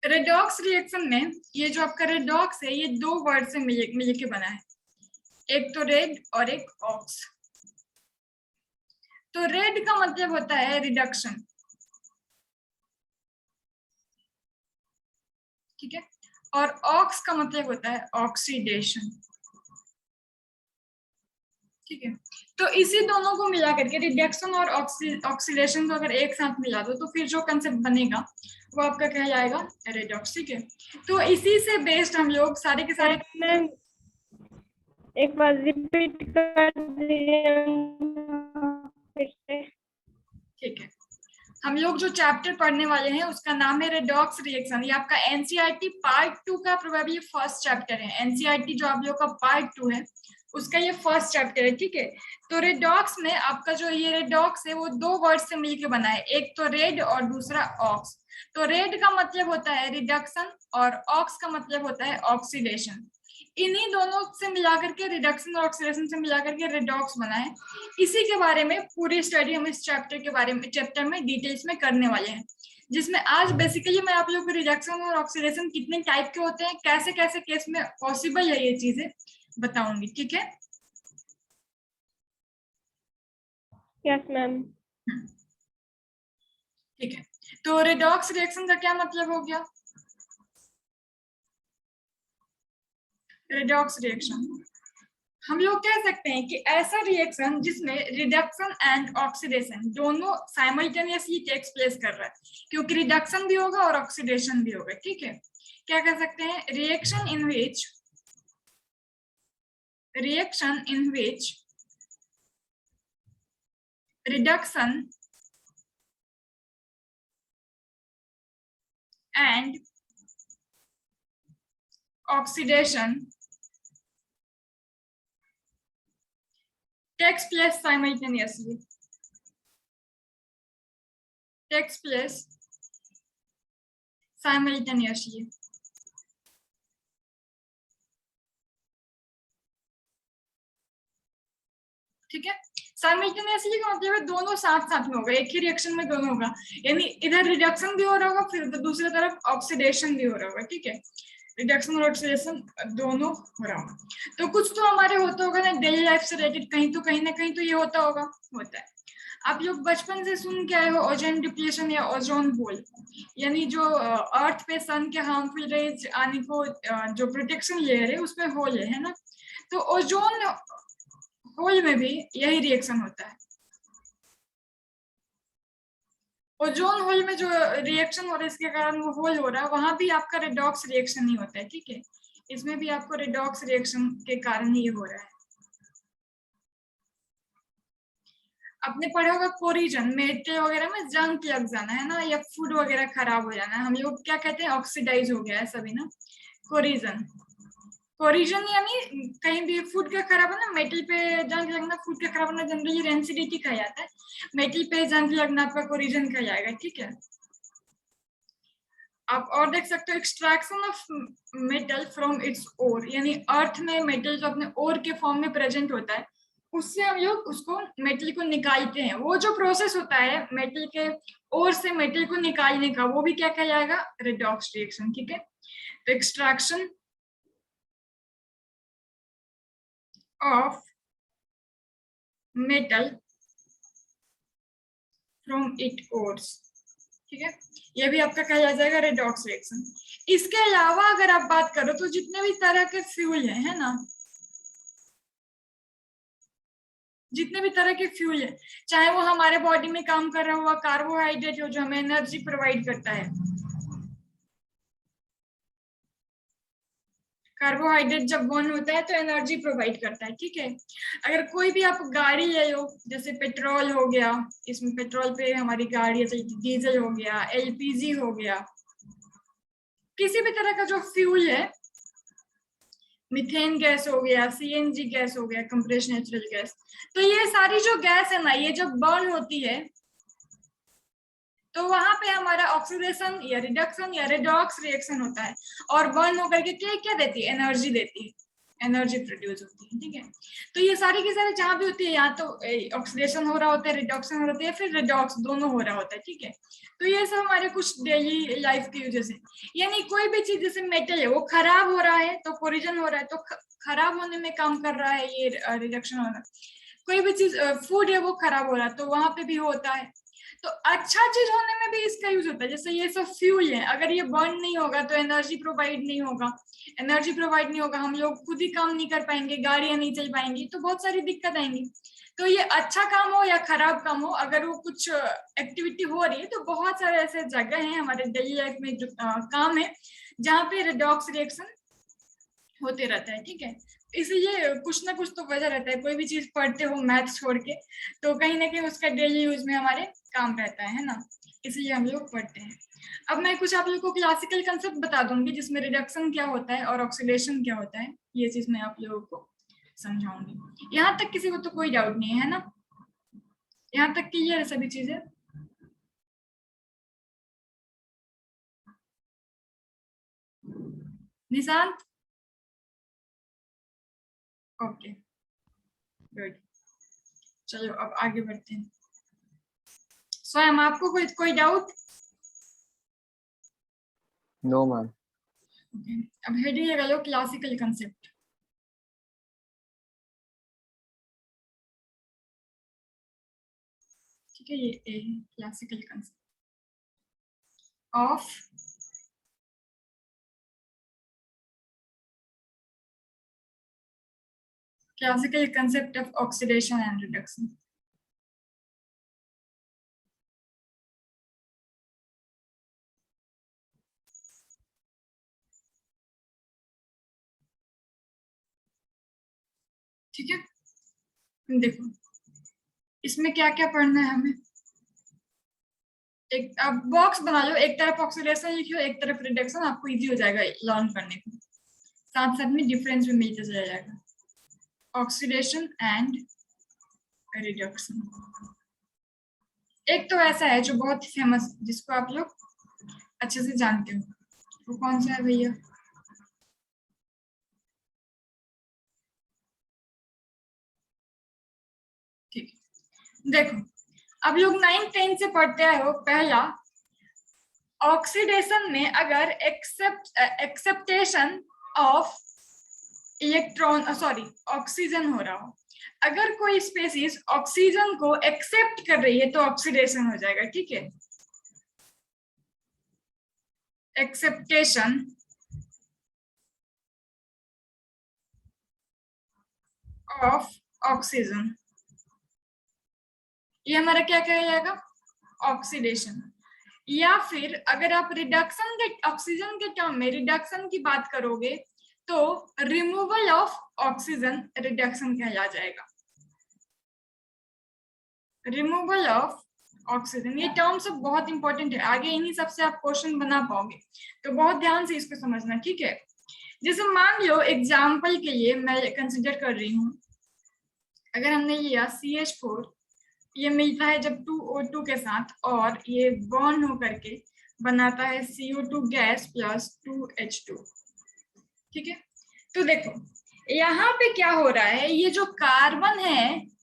Redox reaction में ये जो आपका रेडॉक्स है ये दो वर्ड से मिल के बना है, एक तो रेड और एक ऑक्स। तो रेड का मतलब होता है रिडक्शन, ठीक है, और ऑक्स का मतलब होता है ऑक्सीडेशन, ठीक है। तो इसी दोनों को मिला करके रिडक्शन और ऑक्सीडेशन को अगर एक साथ मिला दो तो फिर जो कंसेप्ट बनेगा वो आपका क्या जाएगा, रेडॉक्स, ठीक है। तो इसी से बेस्ड हम लोग सारे के सारे मैम एक बार रिपीट कर दीजिए फिर से। ठीक है, हम लोग जो चैप्टर पढ़ने वाले हैं उसका नाम है रेडॉक्स रिएक्शन। ये आपका एनसीईआरटी पार्ट 2 का प्रोबेबली फर्स्ट चैप्टर है। एनसीईआरटी जो आप लोग का पार्ट 2 है उसका ये फर्स्ट चैप्टर है, ठीक है। तो रेडॉक्स में आपका जो ये रेडॉक्स है वो दो वर्ड से मिलकर बना है, एक तो रेड और दूसरा ऑक्स। तो रेड का मतलब होता है रिडक्शन और ऑक्स का मतलब होता है ऑक्सीडेशन। इन्हीं दोनों से मिलाकर के रिडक्शन और ऑक्सीडेशन से मिलाकर के रेडॉक्स बना है। इसी के बारे में पूरी स्टडी हम इस चैप्टर में डिटेल्स में करने वाले हैं, जिसमें आज बेसिकली मैं आप लोगों को रिडक्शन और ऑक्सीडेशन कितने टाइप के होते हैं, कैसे कैसे केस में पॉसिबल है ये चीजें बताऊंगी, ठीक है। Yes ma'am. ठीक है, तो रेडॉक्स रिएक्शन का क्या मतलब हो गया? रेडॉक्स रिएक्शन हम लोग कह सकते हैं कि ऐसा रिएक्शन जिसमें रिडक्शन एंड ऑक्सीडेशन दोनों साइमल्टेनियसली टेक्स प्लेस कर रहा है, क्योंकि रिडक्शन भी होगा और ऑक्सीडेशन भी होगा, ठीक है। क्या कह सकते हैं, reaction in which reduction and oxidation takes place simultaneously, ठीक है। साइमल्टेनियसली का मतलब है दोनों साथ साथ में होगा, एक ही रिएक्शन में दोनों होगा, यानी इधर रिडक्शन भी हो रहा होगा फिर दूसरी तरफ ऑक्सीडेशन भी हो रहा होगा, ठीक है। रिडक्शन और ऑक्सीडेशन दोनों हो रहा होगा। तो कुछ तो हमारे होता होगा ना डेली लाइफ से रिलेटेड, कहीं ना कहीं तो ये होता होगा, होता है। आप लोग बचपन से सुन के आए हो ओजोन डिप्लीशन या ओजोन होल, यानी जो अर्थ पे सन के हार्मफुल रेज आने को जो प्रोटेक्शन लेयर है उसमें होल है ना। तो ओजोन होल में भी यही रिएक्शन होता है। ओजोन होल में जो रिएक्शन हो रहा है इसके कारण वो होल हो रहा है, वहां भी आपका रेडॉक्स रिएक्शन ही होता है, ठीक है। इसमें भी आपको रेडॉक्स रिएक्शन के कारण ही हो रहा है। आपने पढ़ा होगा कोरिजन, मेटल वगैरह में जंग लग जाना है ना, या फूड वगैरह खराब हो जाना है, हम लोग क्या कहते हैं, ऑक्सीडाइज हो गया है सभी ना, कोरिजन। कोरिजन यानी कहीं भी फूड का खराब होना, मेटल पे जंग लगना, फूड का खराब होना जनरली रेंसिडिटी कहा जाता है, मेटल पे जंग लगना आपका कोरिजन कहा जाएगा, ठीक है। आप और देख सकते हो extraction of metal from its ore, यानी अर्थ में मेटल जो अपने ओर के फॉर्म में प्रेजेंट होता है उससे हम लोग उसको मेटल को निकालते हैं। वो जो प्रोसेस होता है मेटल के ओर से मेटल को निकालने का वो भी क्या कहा जाएगा, रेडॉक्स रिएक्शन, ठीक है। तो extraction of metal from it ores, ठीक है, ये भी आपका कहा जाएगा रेडॉक्स रिएक्शन। इसके अलावा अगर आप बात करो तो जितने भी तरह के फ्यूल है ना, जितने भी तरह के फ्यूल है, चाहे वो हमारे बॉडी में काम कर रहा हुआ कार्बोहाइड्रेट हो जो हमें एनर्जी प्रोवाइड करता है, कार्बोहाइड्रेट जब बर्न होता है तो एनर्जी प्रोवाइड करता है, ठीक है। अगर कोई भी आप गाड़ी ले लो, जैसे पेट्रोल हो गया, इसमें पेट्रोल पे हमारी गाड़ी है, डीजल हो गया, एलपीजी हो गया, किसी भी तरह का जो फ्यूल है, मीथेन गैस हो गया, सीएनजी गैस हो गया, कंप्रेस्ड नेचुरल गैस, तो ये सारी जो गैस है ना ये जब बर्न होती है तो वहां पे हमारा ऑक्सीडेशन या रिडक्शन या रेडॉक्स रिएक्शन होता है, और बर्न होकर के क्या क्या देती है, एनर्जी देती है। एनर्जी प्रोड्यूस होती है, ठीक है। तो ये सारी की सारी जहां भी होती है, या तो ऑक्सीडेशन हो रहा होता है, रिडक्शन हो रहा होता है, फिर रिडॉक्स, दोनों हो रहा होता है, ठीक है। तो ये सब हमारे कुछ डेली लाइफ के यूजेस है। यानी कोई भी चीज जैसे मेटल है वो खराब हो रहा है तो कोरिजन हो रहा है, तो खराब होने में काम कर रहा है ये रिडक्शन हो रहा है। कोई भी चीज फूड है वो खराब हो रहा है तो वहां पे भी होता है। तो अच्छा चीज होने में भी इसका यूज होता है। जैसे ये सब फ्यूल है, अगर ये बर्न नहीं होगा तो एनर्जी प्रोवाइड नहीं होगा, एनर्जी प्रोवाइड नहीं होगा, हम लोग खुद ही काम नहीं कर पाएंगे, गाड़ियां नहीं चल पाएंगी, तो बहुत सारी दिक्कत आएंगी। तो ये अच्छा काम हो या खराब काम हो, अगर वो कुछ एक्टिविटी हो रही है तो बहुत सारे ऐसे जगह हैं हमारे डेली लाइफ में जो काम है जहाँ पे रिडॉक्स रिएक्शन होते रहता है, ठीक है। इसलिए कुछ ना कुछ तो वजह रहता है, कोई भी चीज पढ़ते हो मैथ छोड़ के तो कहीं ना कहीं उसका डेली यूज में हमारे काम रहता है ना, इसलिए हम लोग पढ़ते हैं। अब मैं कुछ आप लोगों को क्लासिकल कंसेप्ट बता दूंगी जिसमें रिडक्शन क्या होता है और ऑक्सीडेशन क्या होता है, ये चीज मैं आप लोगों को समझाऊंगी। यहाँ तक किसी को तो कोई डाउट नहीं है ना, यहाँ तक क्लियर है सभी चीजें? निशांत? ओके गुड, चलो अब आगे बढ़ते हैं। स्वयं आपको कोई डाउट? No ma'am. ओके, अब हेडिंग लगा लो क्लासिकल कंसेप्ट। ठीक है, ये ए है classical concept of classical concept of oxidation and reduction. ठीक है, देखो इसमें क्या क्या पढ़ना है हमें। एक अब बॉक्स बना लो, एक तरफ ऑक्सीडेशन लिखियो, एक तरफ रिडक्शन, आपको इजी हो जाएगा लर्न करने को, साथ साथ में डिफरेंस भी मिलता चला जाएगा। ऑक्सीडेशन एंड रिडक्शन, एक तो ऐसा है जो बहुत फेमस, जिसको आप लोग अच्छे से जानते हो, वो कौन सा है भैया? ठीक है, देखो अब लोग 9th 10th से पढ़ते आए हो, पहला ऑक्सीडेशन में अगर एक्सेप्टेशन ऑफ इलेक्ट्रॉन ऑक्सीजन हो रहा हो, अगर कोई स्पेसीज ऑक्सीजन को एक्सेप्ट कर रही है तो ऑक्सीडेशन हो जाएगा, ठीक है। एक्सेप्टेशन ऑफ ऑक्सीजन, ये हमारा क्या कहा जाएगा? ऑक्सीडेशन। या फिर अगर आप रिडक्शन के ऑक्सीजन के टर्म में रिडक्शन की बात करोगे तो रिमूवल ऑफ ऑक्सीजन रिडक्शन कहला जाएगा। रिमूवल ऑफ ऑक्सीजन, ये टर्म सब बहुत इंपॉर्टेंट है, आगे इन्हीं सबसे आप क्वेश्चन बना पाओगे, तो बहुत ध्यान से इसको समझना, ठीक है। जैसे मान लो एग्जाम्पल के लिए मैं कंसिडर कर रही हूँ, अगर हमने लिया CH4, ये मिलता है जब 2O2 के साथ और ये बॉन्ड हो करके बनाता है CO2 गैस प्लस 2H2, ठीक है। तो देखो यहाँ पे क्या हो रहा है, ये जो कार्बन है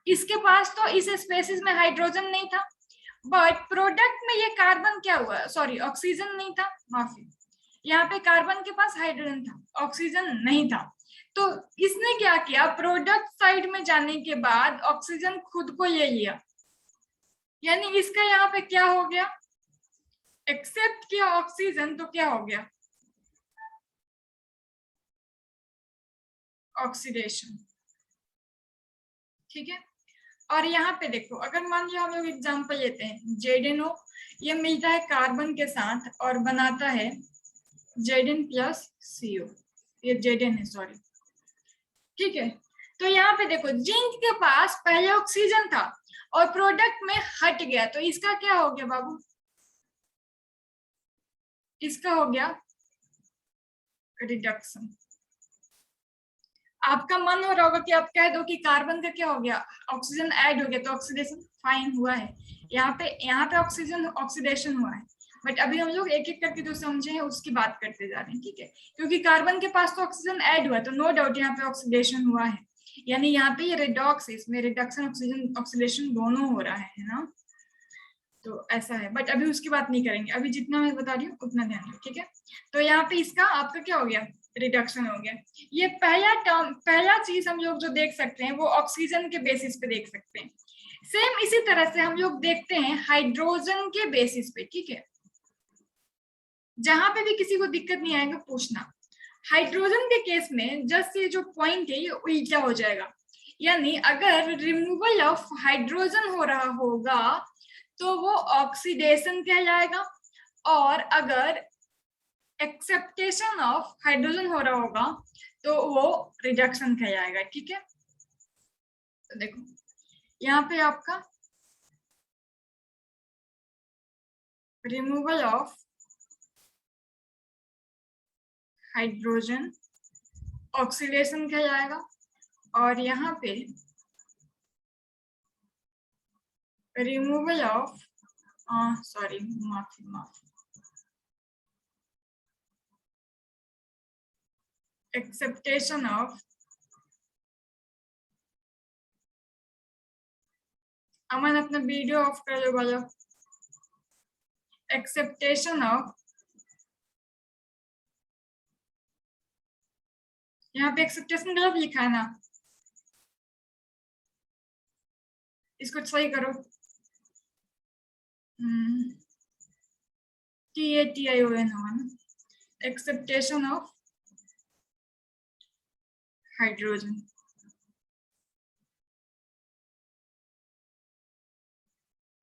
इसके पास तो इस स्पेसिस में हाइड्रोजन नहीं था, बट प्रोडक्ट में ये कार्बन क्या हुआ, सॉरी ऑक्सीजन नहीं था, माफी, यहाँ पे कार्बन के पास हाइड्रोजन था, ऑक्सीजन नहीं था। तो इसने क्या किया, प्रोडक्ट साइड में जाने के बाद ऑक्सीजन खुद को ले लिया, यानी इसका यहाँ पे क्या हो गया, एक्सेप्ट किया ऑक्सीजन, तो क्या हो गया, ऑक्सीडेशन, ठीक है। और यहाँ पे देखो अगर मान लो हम लोग एग्जांपल लेते हैं ZNO, ये मिलता है कार्बन के साथ और बनाता है Zn प्लस CO, ये Zn है सॉरी, ठीक है। तो यहाँ पे देखो जिंक के पास पहले ऑक्सीजन था और प्रोडक्ट में हट गया, तो इसका क्या हो गया बाबू, इसका हो गया रिडक्शन। आपका मन हो रहा होगा कि आप कह दो कि कार्बन का क्या हो गया, ऑक्सीजन ऐड हो गया तो ऑक्सीडेशन, फाइन हुआ है, यहाँ पे ऑक्सीजन ऑक्सीडेशन हुआ है, बट अभी हम लोग एक एक करके जो समझे हैं उसकी बात करते जा रहे हैं, ठीक है। क्योंकि कार्बन के पास तो ऑक्सीजन ऐड हुआ, तो नो डाउट यहाँ पे ऑक्सीडेशन हुआ है, यानी यहाँ पे ये रिडॉक्स है, इसमें रिडक्शन ऑक्सीजन ऑक्सीडेशन दोनों हो रहा है ना, तो ऐसा है। बट अभी उसकी बात नहीं करेंगे, अभी जितना मैं बता रही हूँ उतना ध्यान दो, ठीक है। तो यहाँ पे इसका आपका क्या हो गया, रिडक्शन हो गया। ये पहला टर्म, पहला चीज हम लोग जो देख सकते हैं वो ऑक्सीजन के बेसिस पे देख सकते हैं। सेम इसी तरह से हम लोग देखते हैं हाइड्रोजन के बेसिस पे, ठीक है। जहां पे भी किसी को दिक्कत नहीं आएगा पूछना। हाइड्रोजन के केस में जस्ट ये जो पॉइंट है ये उल्टा हो जाएगा, यानी अगर रिमूवल ऑफ हाइड्रोजन हो रहा होगा तो वो ऑक्सीडेशन कहलाएगा, और अगर एक्सेप्टेशन ऑफ हाइड्रोजन हो रहा होगा तो वो रिडक्शन कहलाएगा, ठीक है। तो देखो यहाँ पे आपका रिमूवल ऑफ हाइड्रोजन ऑक्सीडेशन कहलाएगा, और यहाँ पे रिमूवल ऑफ सॉरी माफी एक्सेप्टेशन ऑफ, अमन अपना वीडियो ऑफ कर लो बोलो, एक्सेप्टेशन ऑफ, यहाँ पे एक्सेप्टेशन गलत लिखा है ना, इसको सही करो। TATION होगा ना, एक्सेप्टेशन ऑफ हाइड्रोजन,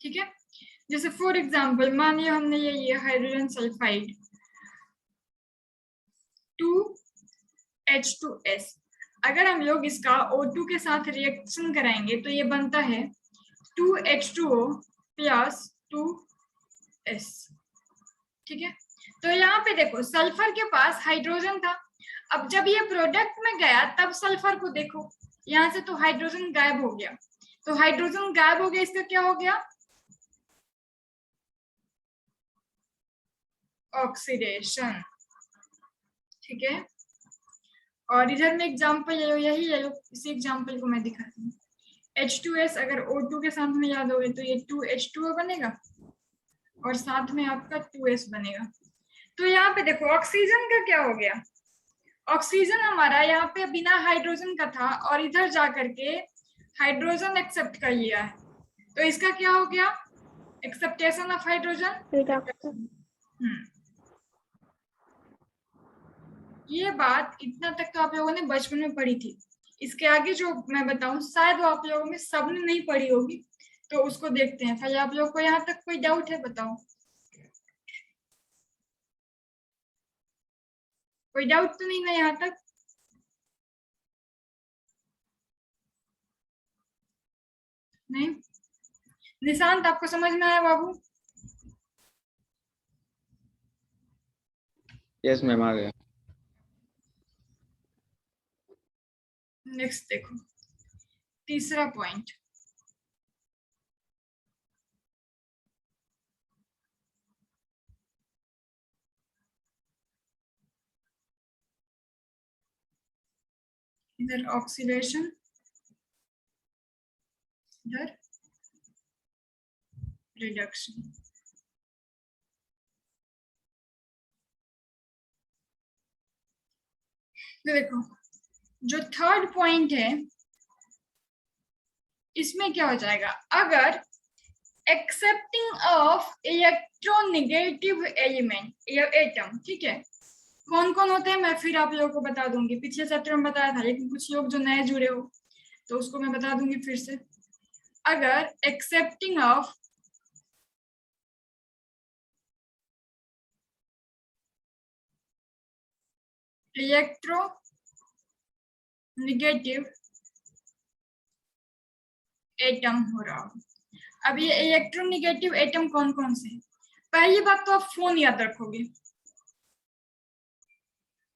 ठीक है। जैसे फॉर एग्जांपल मान लिया हमने ये हाइड्रोजन सल्फाइड 2H2S, अगर हम लोग इसका O2 के साथ रिएक्शन कराएंगे तो ये बनता है 2H2O प्लस 2S, ठीक है। तो यहाँ पे देखो सल्फर के पास हाइड्रोजन था, अब जब ये प्रोडक्ट में गया तब सल्फर को देखो, यहाँ से तो हाइड्रोजन गायब हो गया, तो हाइड्रोजन गायब हो गया, इसका क्या हो गया, ऑक्सीडेशन, ठीक है। और इधर में एग्जांपल ले लो, यही ले लो, इसी एग्जांपल को मैं दिखाती हूँ। H2S अगर O2 के साथ में याद होगे तो ये 2H2O बनेगा और साथ में आपका 2S बनेगा। तो यहाँ पे देखो ऑक्सीजन का क्या हो गया, ऑक्सीजन हमारा यहाँ पे बिना हाइड्रोजन का था और इधर जा करके हाइड्रोजन एक्सेप्ट कर लिया है, तो इसका क्या हो गया, एक्सेप्टेशन ऑफ हाइड्रोजन। ये बात इतना तक तो आप लोगों ने बचपन में पढ़ी थी, इसके आगे जो मैं बताऊं शायद वो आप लोगों में सबने नहीं पढ़ी होगी, तो उसको देखते हैं। पहले आप लोग को यहाँ तक कोई डाउट है, बताओ, कोई डाउट तो नहीं ना यहाँ तक? नहीं, निशांत आपको समझ में आया बाबू? यस मैम, आ गया। नेक्स्ट देखो, तीसरा पॉइंट, इधर ऑक्सीडेशन, इधर रिडक्शन। देखो जो थर्ड पॉइंट है इसमें क्या हो जाएगा, अगर एक्सेप्टिंग ऑफ इलेक्ट्रोनेगेटिव एलिमेंट या एटम, ठीक है, कौन कौन होते हैं मैं फिर आप लोगों को बता दूंगी, पिछले सत्र में बताया था, लेकिन कुछ लोग जो नए जुड़े हो तो उसको मैं बता दूंगी फिर से। अगर एक्सेप्टिंग ऑफ इलेक्ट्रोनेगेटिव एटम हो रहा हो, अब ये इलेक्ट्रोनेगेटिव एटम कौन कौन से हैं? पहली बात तो आप फोन याद रखोगे,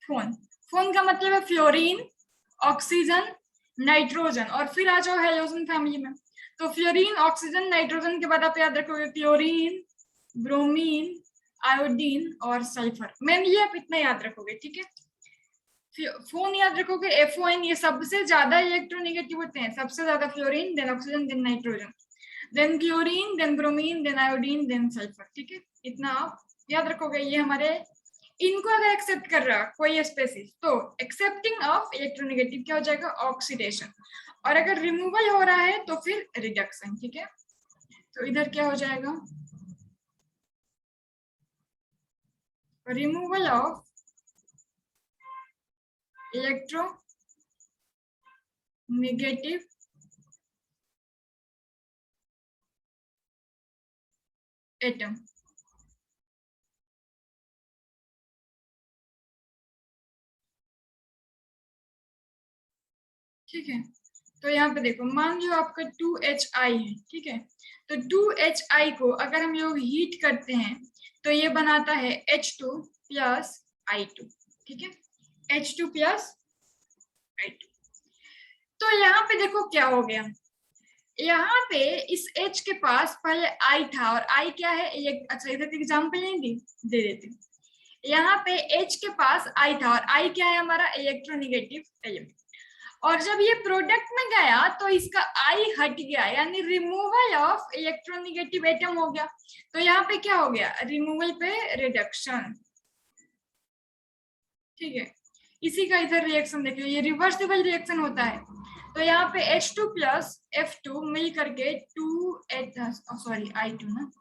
फोन, फोन का मतलब है फ्लोरीन, ऑक्सीजन, नाइट्रोजन, और फिर आ जाओ हेलोजन फैमिली में। तो फ्लोरीन, ऑक्सीजन, नाइट्रोजन के बाद आप याद रखोगे क्लोरीन, ब्रोमीन, आयोडीन और सल्फर। मैम ये आप इतना याद रखोगे, ठीक है। फोन याद रखोगे, FON, ये सबसे ज्यादा इलेक्ट्रोनेगेटिव होते हैं, सबसे ज्यादा fluorine, then oxygen, then nitrogen, then chlorine, then bromine, then iodine, then sulphur, ठीक है। इतना आप याद रखोगे। ये हमारे, इनको अगर एक्सेप्ट कर रहा कोई स्पेसिस तो एक्सेप्टिंग ऑफ इलेक्ट्रोनेगेटिव क्या हो जाएगा, ऑक्सीडेशन, और अगर रिमूवल हो रहा है तो फिर रिडक्शन, ठीक है। तो इधर क्या हो जाएगा, रिमूवल ऑफ इलेक्ट्रोनेगेटिव एटम। ठीक है, तो यहाँ पे देखो, मान लो आपका 2HI है, ठीक है। तो 2HI को अगर हम लोग हीट करते हैं तो ये बनाता है H2 प्लस I2, ठीक है, H2 प्लस I2। तो यहाँ पे देखो क्या हो गया, यहाँ पे इस H के पास पहले I था, और I क्या है, अच्छा इधर एग्जाम्पल नहीं दे देते। यहाँ पे H के पास I था, और I क्या है हमारा, इलेक्ट्रोनेगेटिव एलिमेंट, और जब ये प्रोडक्ट में गया तो इसका आई हट गया, यानी रिमूवल ऑफ इलेक्ट्रोनेगेटिव एटम हो गया। तो यहाँ पे क्या हो गया, रिमूवल पे रिडक्शन, ठीक है। इसी का इधर रिएक्शन देखिए, ये रिवर्सिबल रिएक्शन होता है। तो यहाँ पे H2 प्लस F2 मिल करके I2 ना,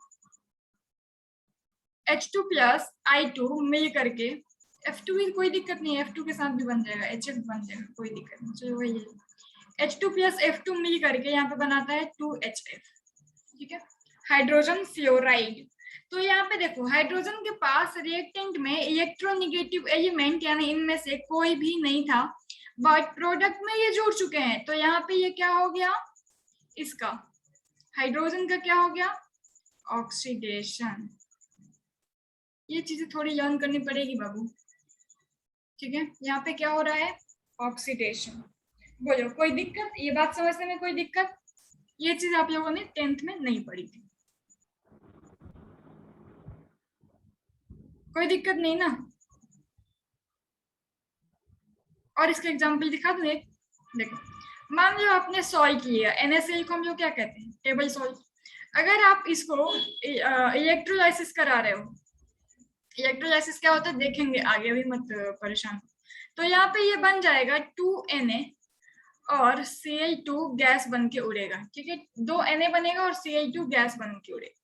H2 प्लस I2 मिल करके F2 भी कोई दिक्कत नहीं है, F2 के साथ भी बन जाएगा, HF बन जाएगा, कोई दिक्कत नहीं। चलो वही है, H2 प्लस F2 मिल करके यहाँ पे बनाता है 2HF, ठीक है, हाइड्रोजन फ्लोराइड। तो यहाँ पे देखो, हाइड्रोजन के पास रिएक्टेंट में इलेक्ट्रोनेगेटिव एलिमेंट यानी इनमें से कोई भी नहीं था, बट प्रोडक्ट में ये जुड़ चुके हैं। तो यहाँ पे ये क्या हो गया, इसका हाइड्रोजन का क्या हो गया, ऑक्सीडेशन। ये चीजें थोड़ी लर्न करनी पड़ेगी बाबू, ठीक है। यहाँ पे क्या हो रहा है, ऑक्सीडेशन। बोलो कोई दिक्कत, ये बात समझने में कोई दिक्कत, ये चीज आप लोगों ने 10th में नहीं पढ़ी थी, कोई दिक्कत नहीं ना। और इसका एग्जांपल दिखा दूं एक, देखो, मान लो आपने सॉल्व किया, NaCl को हम लोग क्या कहते हैं, टेबल सॉल्ट। अगर आप इसको इलेक्ट्रोलाइसिस करा रहे हो, इलेक्ट्रोलाइसिस क्या होता है देखेंगे आगे, अभी मत परेशान। तो यहाँ पे ये बन जाएगा 2Na और Cl2 गैस बन के उड़ेगा, ठीक है, 2 Na बनेगा और Cl2 गैस बन के उड़ेगा।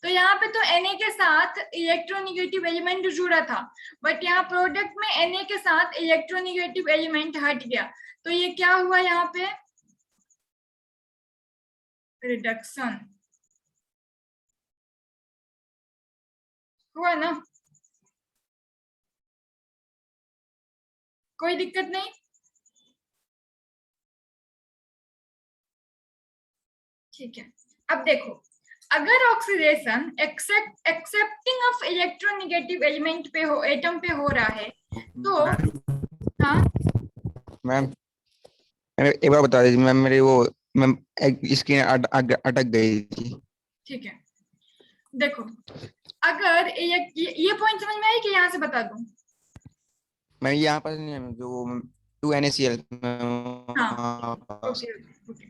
तो यहाँ पे तो Na के साथ इलेक्ट्रोनेगेटिव एलिमेंट जुड़ा था, बट यहाँ प्रोडक्ट में Na के साथ इलेक्ट्रोनेगेटिव एलिमेंट हट गया, तो ये क्या हुआ, यहाँ पे रिडक्शन हुआ ना, कोई दिक्कत नहीं। ठीक है, अब देखो, अगर oxidation accepting of electronegative element पे हो, एटम पे हो रहा है तो, हाँ मैम एक बार बता दीजिए मैम, मेरी वो मैम स्क्रीन अटक गई थी। ठीक है, देखो, अगर ये पॉइंट समझ में आई कि यहाँ से बता दूं, मैं यहाँ पर नहीं है जो 2NaCl हाँ ओके ओके।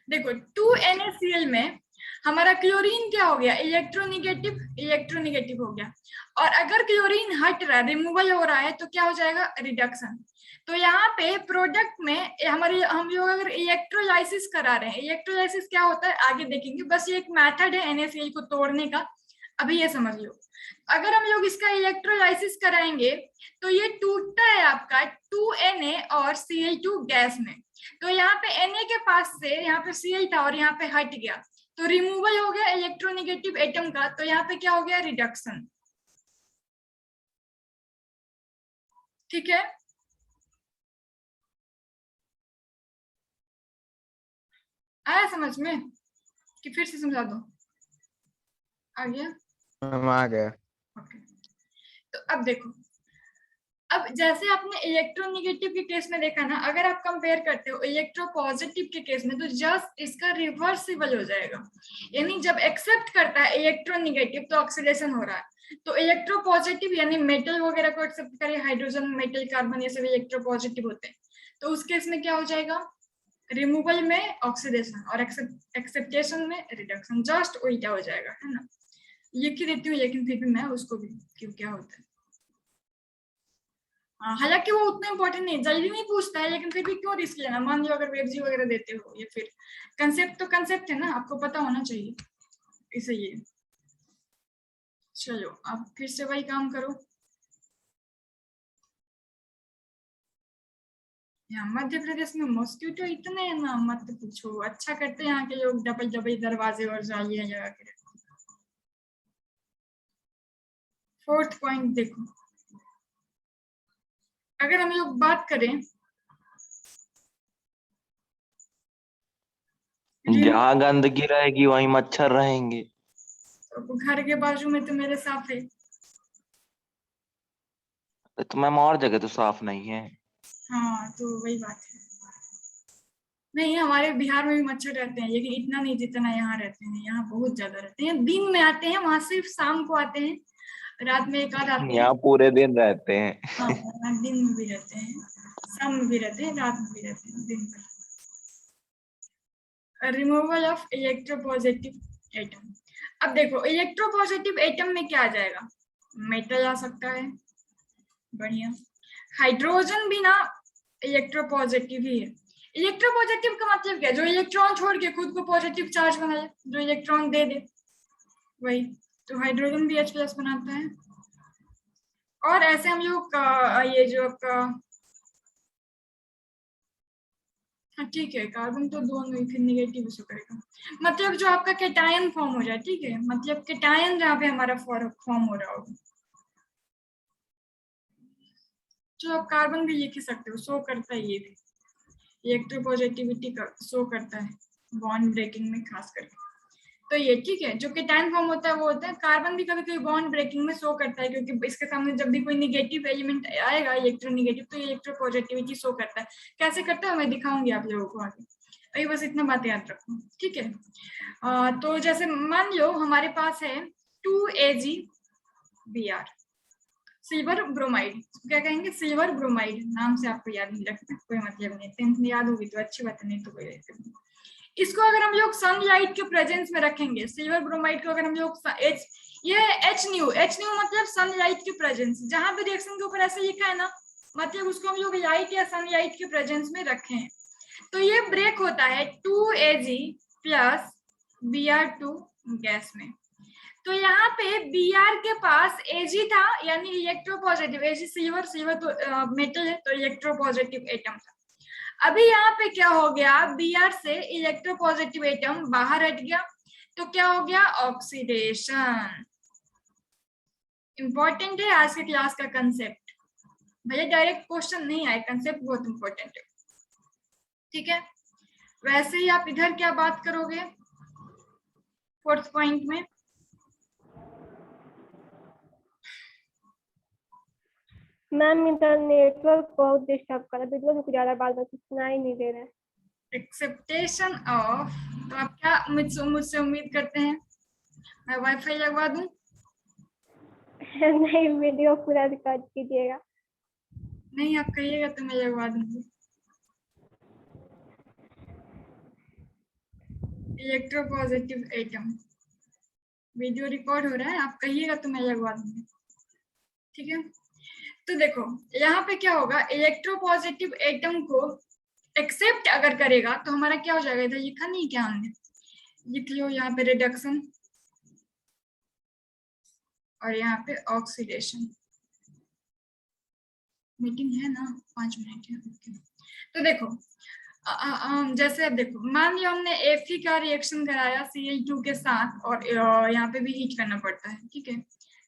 देखो 2NaCl में हमारा क्लोरीन क्या हो गया, इलेक्ट्रोनेगेटिव हो गया, और अगर क्लोरीन हट रहा है, रिमूवल हो रहा है, तो क्या हो जाएगा, रिडक्शन। तो यहाँ पे प्रोडक्ट में हमारे, हम लोग अगर इलेक्ट्रोलाइसिस करा रहे हैं, इलेक्ट्रोलाइसिस क्या होता है आगे देखेंगे, बस ये एक मेथड है NaCl को तोड़ने का, अभी ये समझ लो। अगर हम लोग इसका इलेक्ट्रोलाइसिस कराएंगे तो ये टूटता है आपका 2Na और Cl2 गैस में। तो यहाँ पे Na के पास से यहाँ पे Cl था और यहाँ पे हट गया, तो रिमूवल हो गया इलेक्ट्रोनेगेटिव एटम का, तो यहाँ पे क्या हो गया, रिडक्शन, ठीक है। आया समझ में कि फिर से समझा दो, आ गया, मैम आ गया। ओके। तो अब देखो, अब जैसे आपने इलेक्ट्रोनेगेटिव के केस में देखा ना, अगर आप कंपेयर करते हो इलेक्ट्रोपॉजिटिव के केस में, तो जस्ट इसका रिवर्सिबल हो जाएगा। यानी जब एक्सेप्ट करता है इलेक्ट्रोनेगेटिव तो ऑक्सीडेशन हो रहा है, तो इलेक्ट्रोपॉजिटिव यानी मेटल वगैरह को एक्सेप्ट करे, हाइड्रोजन, मेटल, कार्बन, ये सब इलेक्ट्रोपॉजिटिव होते हैं, तो उस केस में क्या हो जाएगा, रिमूवल में ऑक्सीडेशन और एक्सेप्टेशन में रिडक्शन, जस्ट उल्टा हो जाएगा, है ना। लिख ही देती हूँ लेकिन फिर भी मैं उसको भी क्यों क्या होता है। हालांकि वो उतना इंपॉर्टेंट नहीं, जल्दी नहीं पूछता है, लेकिन फिर भी क्यों रिस्क लेना। मान लो अगर वेबजी वगैरह देते हो, या फिर कंसेप्ट तो कंसेप्ट है ना, आपको पता होना चाहिए, इसलिए। चलो अब फिर से वही काम करो। यहाँ मध्य प्रदेश में मॉस्किटो इतने हैं ना, मत पूछो। अच्छा करते हैं यहाँ के लोग, डबल डबल दरवाजे और जालियां लगा के। फोर्थ पॉइंट देखो, अगर हम लोग बात करें, जहाँ गंदगी रहेगी वहीं मच्छर रहेंगे। तो घर के बाजू में तो मेरे साफ है। तो मैम और जगह तो साफ नहीं है। हाँ तो वही बात है। नहीं, हमारे बिहार में भी मच्छर रहते हैं, लेकिन इतना नहीं जितना यहाँ रहते हैं। यहाँ बहुत ज्यादा रहते हैं, दिन में आते हैं, वहां सिर्फ शाम को आते हैं, रात में एक आध आते हैं। यहाँ पूरे दिन रहते हैं। हाँ, दिन में भी रहते हैं, शाम में भी रहते हैं, रात में भी रहते हैं, दिन में। Removal of electropositive atom. अब देखो इलेक्ट्रोपॉजिटिव एटम में क्या आ जाएगा, मेटल आ सकता है, बढ़िया। हाइड्रोजन भी ना इलेक्ट्रोपॉजिटिव ही है। इलेक्ट्रोपॉजिटिव का मतलब क्या है, जो इलेक्ट्रॉन छोड़ के खुद को पॉजिटिव चार्ज बनाए, जो इलेक्ट्रॉन दे दे, वही। तो हाइड्रोजन भी H+ बनाता है। और ऐसे हम लोग ये जो आपका, ठीक है, कार्बन तो दोनों फिर निगेटिव शो करेगा, मतलब जो आपका कैटायन फॉर्म हो जाए, ठीक है, मतलब कैटायन जहाँ पे हमारा फॉर्म हो रहा होगा। जो आप कार्बन भी लिख सकते हो, शो करता है, ये भी इलेक्ट्रोपॉजिटिविटी का शो करता है बॉन्ड ब्रेकिंग में खास करके। तो ये ठीक है, जो कैटायन फॉर्म होता है वो होता है। कार्बन भी कभी कभी बॉन्ड ब्रेकिंग में शो करता है, क्योंकि इसके सामने जब भी कोई निगेटिव एलिमेंट आएगा, इलेक्ट्रोनेगेटिव, तो इलेक्ट्रोपॉजिटिविटी शो करता है। कैसे करता है मैं दिखाऊंगी आप लोगों को आगे, अभी बस इतना बात याद रखो, ठीक है। तो जैसे मान लो हमारे पास है 2AgBr, सिल्वर ब्रोमाइड, क्या कहेंगे, सिल्वर ब्रोमाइड। नाम से आपको याद नहीं रखना, कोई मतलब नहीं, 10th में याद होगी तो अच्छी बात है, नहीं तो कोई नहीं। इसको अगर हम लोग सनलाइट के प्रेजेंस में रखेंगे, सिल्वर ब्रोमाइड को अगर हम लोग ये HNu मतलब सनलाइट के प्रेजेंस, जहां भी रिएक्शन के ऊपर ऐसे लिखा है ना, मतलब उसको हम लोग लाइट या सनलाइट के प्रेजेंस में रखे हैं, तो ये ब्रेक होता है 2Ag + Br2 गैस में। तो यहाँ पे Br के पास Ag था, यानी इलेक्ट्रोपॉजिटिव। Ag सिल्वर तो मेटल है, तो इलेक्ट्रोपॉजिटिव एटम था। अभी यहाँ पे क्या हो गया, Br से इलेक्ट्रोपॉजिटिव एटम बाहर हट गया, तो क्या हो गया, ऑक्सीडेशन। इंपॉर्टेंट है आज के क्लास का कंसेप्ट, भले डायरेक्ट क्वेश्चन नहीं आए, कंसेप्ट बहुत इंपॉर्टेंट है, ठीक है। वैसे ही आप इधर क्या बात करोगे फोर्थ पॉइंट में, मैम इधर नेटवर्क बहुत डिस्टर्ब कर रहा है, वीडियो में कुछ ज्यादा बात सुनाई नहीं दे रहा है। एक्सेप्टेशन ऑफ, तो आप क्या मुझसे उम्मीद करते हैं, मैं वाईफाई लगवा दूं? नहीं, वीडियो पूरा रिकॉर्ड कीजिएगा। नहीं, आप कहिएगा तो मैं लगवा दूंगी। इलेक्ट्रोपॉजिटिव एटम, वीडियो रिकॉर्ड हो रहा है, आप कहिएगा तो मैं लगवा दूंगी, ठीक है। तो देखो यहाँ पे क्या होगा, इलेक्ट्रोपॉजिटिव एटम को एक्सेप्ट अगर करेगा तो हमारा क्या हो जाएगा, इधर लिखा नहीं क्या हमने, लिख लो यहाँ पे रिडक्शन और यहाँ पे ऑक्सीडेशन। मीटिंग है ना, 5 मिनट है, ओके। तो देखो जैसे अब देखो, मान लिया हमने Fe का रिएक्शन कराया Cl2 के साथ, और यहाँ पे भी हीट करना पड़ता है, ठीक है।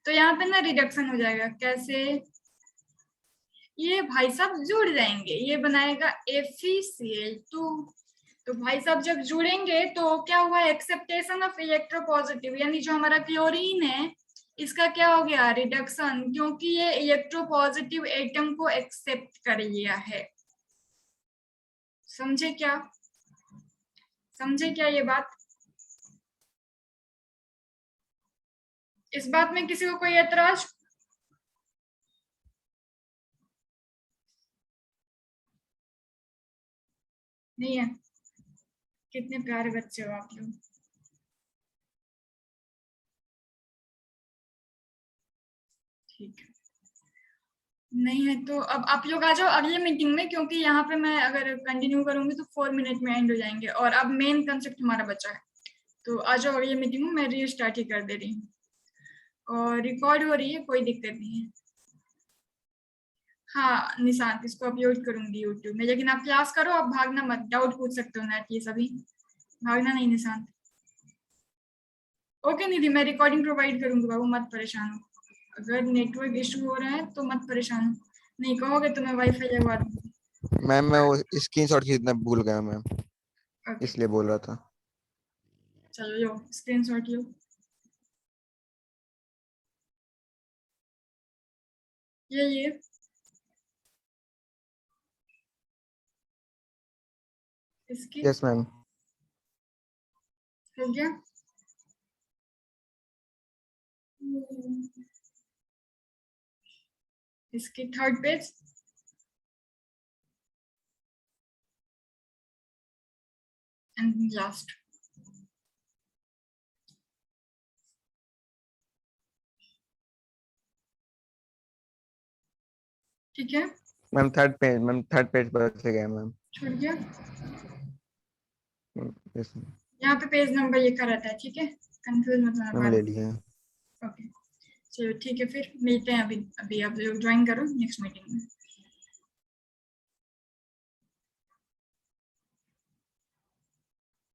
तो यहाँ पे ना रिडक्शन हो जाएगा, कैसे, ये भाई साहब जुड़ जाएंगे, ये बनाएगा FeCl2। तो भाई साहब जब जुड़ेंगे तो क्या हुआ, एक्सेप्टेशन ऑफ इलेक्ट्रोपॉजिटिव, यानी जो हमारा क्लोरीन है इसका क्या हो गया, रिडक्शन, क्योंकि ये इलेक्ट्रोपॉजिटिव एटम को एक्सेप्ट कर लिया है। समझे क्या, समझे क्या ये बात? इस बात में किसी को कोई एतराज? नहीं है? कितने प्यारे बच्चे हो आप लोग। ठीक है, नहीं है तो अब आप लोग आ जाओ अगले मीटिंग में, क्योंकि यहाँ पे मैं अगर कंटिन्यू करूंगी तो 4 मिनट में एंड हो जाएंगे और अब मेन कंसेप्ट हमारा बचा है। तो आ जाओ अगले मीटिंग में, मैं रीस्टार्ट ही कर दे रही हूँ और रिकॉर्ड हो रही है, कोई दिक्कत नहीं है। हाँ निशांत, इसको अपलोड करूंगी यूट्यूब में, लेकिन आप क्लास करो, आप भागना मत, डाउट पूछ सकते हो नेट, ये सभी भागना नहीं निशांत। ओके निधि, मैं रिकॉर्डिंग प्रोवाइड करूंगी बाबू, मत परेशान हो। अगर नेटवर्क इशू हो रहा है तो मत परेशान हो, नहीं कहोगे तो मैं वाईफाई लगवा दूंगी। मैम मैं वो स्क्रीनशॉट खींचना भूल गया मैम, ओके इसलिए बोल रहा था। चलो लो स्क्रीनशॉट लो। ये इसकी यस मैम। हो गया। इसकी थर्ड पेज, एंड लास्ट। ठीक है, मैम थर्ड पेज पर से गया मैम। छूट गया। यस मैम, यहाँ पे पेज नंबर लिखा रहता है, ठीक है, कंफ्यूज मत होना मैम बाद ले में। लिया। ओके चलो ठीक है, फिर मिलते हैं। अभी अभी आप लोग ज्वाइन करो नेक्स्ट मीटिंग में।